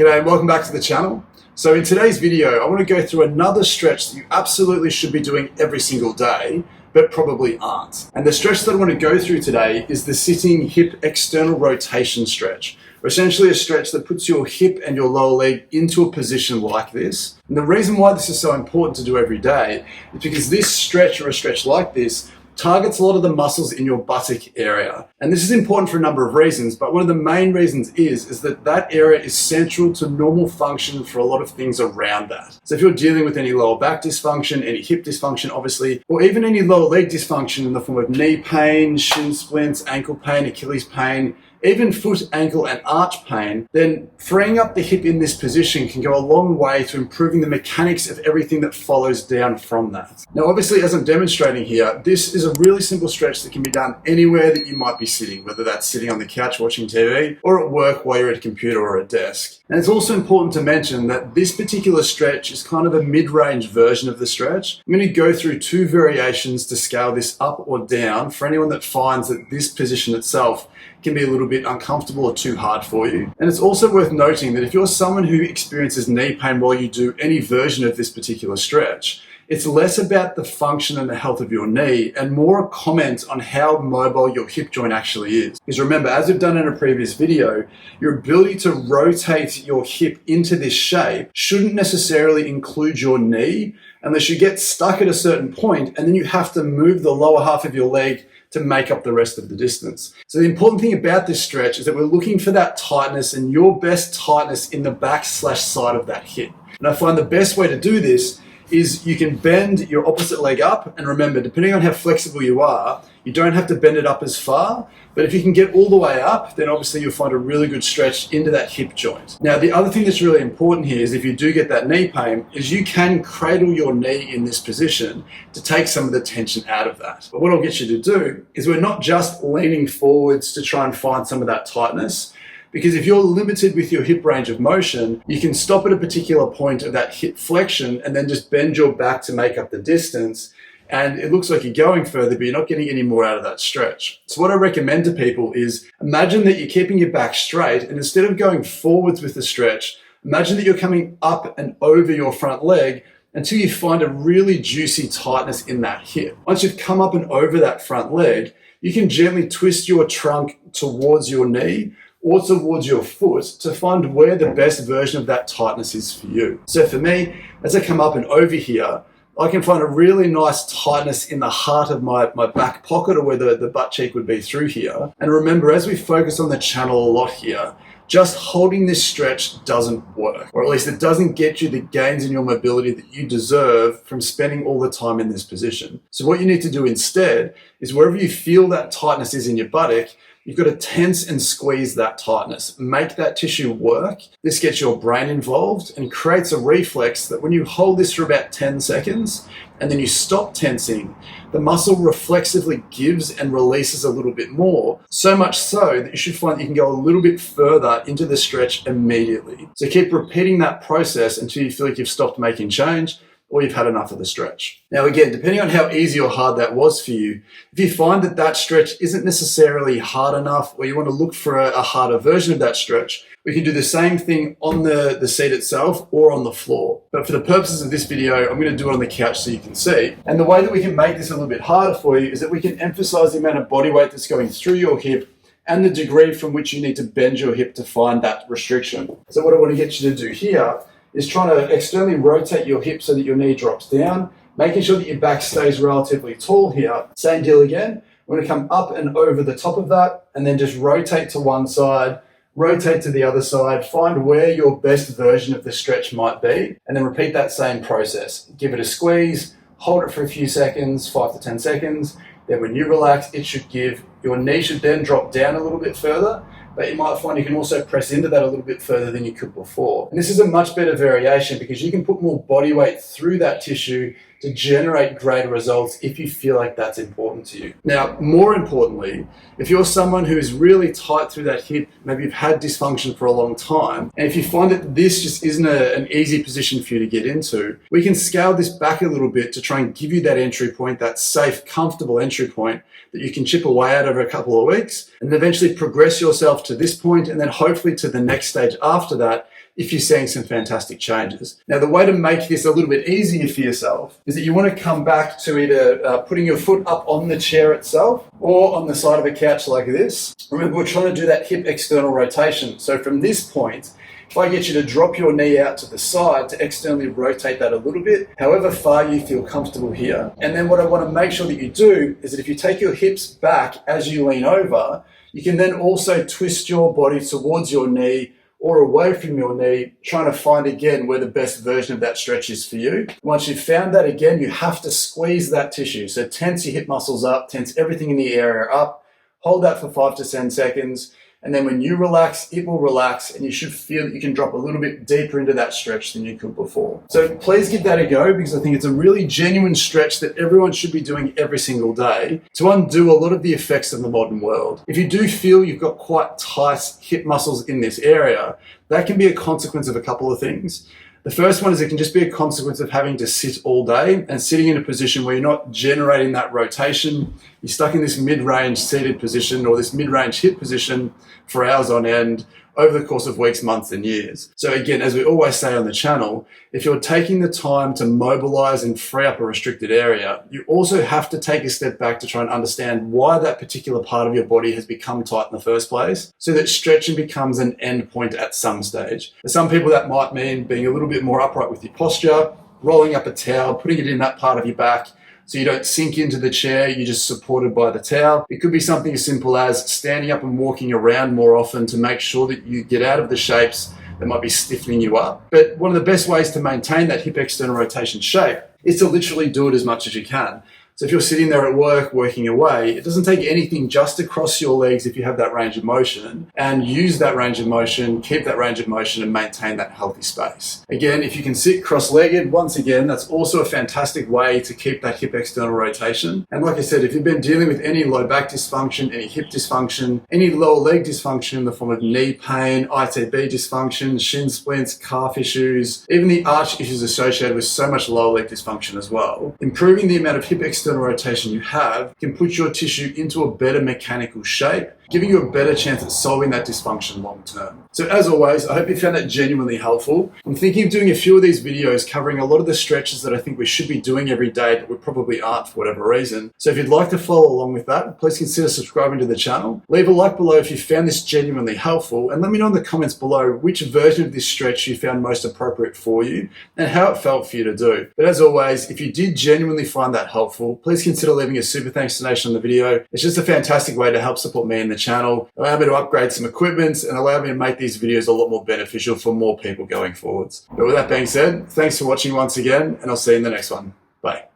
G'day and welcome back to the channel. So in today's video, I want to go through another stretch that you absolutely should be doing every single day, but probably aren't. And the stretch that I want to go through today is the sitting hip external rotation stretch, or essentially a stretch that puts your hip and your lower leg into a position like this. And the reason why this is so important to do every day is because this stretch, or a stretch like this, targets a lot of the muscles in your buttock area. And this is important for a number of reasons, but one of the main reasons is that that area is central to normal function for a lot of things around that. So if you're dealing with any lower back dysfunction, any hip dysfunction obviously, or even any lower leg dysfunction in the form of knee pain, shin splints, ankle pain, Achilles pain, even foot, ankle, and arch pain, then freeing up the hip in this position can go a long way to improving the mechanics of everything that follows down from that. Now, obviously, as I'm demonstrating here, this is a really simple stretch that can be done anywhere that you might be sitting, whether that's sitting on the couch watching TV or at work while you're at a computer or a desk. And it's also important to mention that this particular stretch is kind of a mid-range version of the stretch. I'm going to go through two variations to scale this up or down for anyone that finds that this position itself can be a little bit uncomfortable or too hard for you. And it's also worth noting that if you're someone who experiences knee pain while you do any version of this particular stretch, it's less about the function and the health of your knee and more a comment on how mobile your hip joint actually is. Because remember, as we've done in a previous video, your ability to rotate your hip into this shape shouldn't necessarily include your knee unless you get stuck at a certain point and then you have to move the lower half of your leg to make up the rest of the distance. So the important thing about this stretch is that we're looking for that tightness and your best tightness in the back/side of that hip. And I find the best way to do this is you can bend your opposite leg up, and remember, depending on how flexible you are, you don't have to bend it up as far, but if you can get all the way up, then obviously you'll find a really good stretch into that hip joint. Now, the other thing that's really important here is if you do get that knee pain, is you can cradle your knee in this position to take some of the tension out of that. But what I'll get you to do is we're not just leaning forwards to try and find some of that tightness, because if you're limited with your hip range of motion, you can stop at a particular point of that hip flexion and then just bend your back to make up the distance. And it looks like you're going further, but you're not getting any more out of that stretch. So what I recommend to people is imagine that you're keeping your back straight, and instead of going forwards with the stretch, imagine that you're coming up and over your front leg until you find a really juicy tightness in that hip. Once you've come up and over that front leg, you can gently twist your trunk towards your knee or towards your foot to find where the best version of that tightness is for you. So for me, as I come up and over here, I can find a really nice tightness in the heart of my back pocket, or where the butt cheek would be through here. And remember, as we focus on the channel a lot here, just holding this stretch doesn't work, or at least it doesn't get you the gains in your mobility that you deserve from spending all the time in this position. So what you need to do instead is wherever you feel that tightness is in your buttock, you've got to tense and squeeze that tightness. Make that tissue work. This gets your brain involved and creates a reflex that when you hold this for about 10 seconds and then you stop tensing, the muscle reflexively gives and releases a little bit more. So much so that you should find that you can go a little bit further into the stretch immediately. So keep repeating that process until you feel like you've stopped making change or you've had enough of the stretch. Now again, depending on how easy or hard that was for you, if you find that that stretch isn't necessarily hard enough, or you want to look for a harder version of that stretch, we can do the same thing on the seat itself or on the floor. But for the purposes of this video, I'm going to do it on the couch so you can see. And the way that we can make this a little bit harder for you is that we can emphasize the amount of body weight that's going through your hip and the degree from which you need to bend your hip to find that restriction. So what I want to get you to do here is trying to externally rotate your hip so that your knee drops down, making sure that your back stays relatively tall here. Same deal again. We're going to come up and over the top of that and then just rotate to one side, rotate to the other side, find where your best version of the stretch might be, and then repeat that same process. Give it a squeeze, hold it for a few seconds, 5 to 10 seconds. Then when you relax, it should give. Your knee should then drop down a little bit further, but you might find you can also press into that a little bit further than you could before. And this is a much better variation because you can put more body weight through that tissue to generate greater results if you feel like that's important to you. Now, more importantly, if you're someone who is really tight through that hip, maybe you've had dysfunction for a long time, and if you find that this just isn't an easy position for you to get into, we can scale this back a little bit to try and give you that entry point, that safe, comfortable entry point that you can chip away at over a couple of weeks and eventually progress yourself to this point and then hopefully to the next stage after that if you're seeing some fantastic changes. Now, the way to make this a little bit easier for yourself is that you want to come back to either putting your foot up on the chair itself or on the side of a couch like this. Remember, we're trying to do that hip external rotation. So from this point, if I get you to drop your knee out to the side to externally rotate that a little bit, however far you feel comfortable here. And then what I want to make sure that you do is that if you take your hips back as you lean over, you can then also twist your body towards your knee or away from your knee, trying to find again where the best version of that stretch is for you. Once you've found that again, you have to squeeze that tissue. So tense your hip muscles up, tense everything in the area up, hold that for 5 to 10 seconds. And then when you relax, it will relax, and you should feel that you can drop a little bit deeper into that stretch than you could before. So please give that a go, because I think it's a really genuine stretch that everyone should be doing every single day to undo a lot of the effects of the modern world. If you do feel you've got quite tight hip muscles in this area, that can be a consequence of a couple of things. The first one is it can just be a consequence of having to sit all day and sitting in a position where you're not generating that rotation. You're stuck in this mid-range seated position or this mid-range hip position for hours on end over the course of weeks, months, and years. So again, as we always say on the channel, if you're taking the time to mobilize and free up a restricted area, you also have to take a step back to try and understand why that particular part of your body has become tight in the first place, so that stretching becomes an end point at some stage. For some people, that might mean being a little bit more upright with your posture, rolling up a towel, putting it in that part of your back, so you don't sink into the chair, you're just supported by the towel. It could be something as simple as standing up and walking around more often to make sure that you get out of the shapes that might be stiffening you up. But one of the best ways to maintain that hip external rotation shape is to literally do it as much as you can. So if you're sitting there at work, working away, it doesn't take anything just to cross your legs if you have that range of motion, and use that range of motion, keep that range of motion, and maintain that healthy space. Again, if you can sit cross-legged, once again, that's also a fantastic way to keep that hip external rotation. And like I said, if you've been dealing with any low back dysfunction, any hip dysfunction, any lower leg dysfunction in the form of knee pain, ITB dysfunction, shin splints, calf issues, even the arch issues associated with so much lower leg dysfunction as well, improving the amount of hip external rotation you have can put your tissue into a better mechanical shape, giving you a better chance at solving that dysfunction long term. So as always, I hope you found that genuinely helpful. I'm thinking of doing a few of these videos covering a lot of the stretches that I think we should be doing every day, but we probably aren't for whatever reason. So if you'd like to follow along with that, please consider subscribing to the channel. Leave a like below if you found this genuinely helpful, and let me know in the comments below which version of this stretch you found most appropriate for you and how it felt for you to do. But as always, if you did genuinely find that helpful, please consider leaving a super thanks donation on the video. It's just a fantastic way to help support me and the channel, allow me to upgrade some equipment, and allow me to make these videos a lot more beneficial for more people going forwards. But with that being said, thanks for watching once again, and I'll see you in the next one. Bye.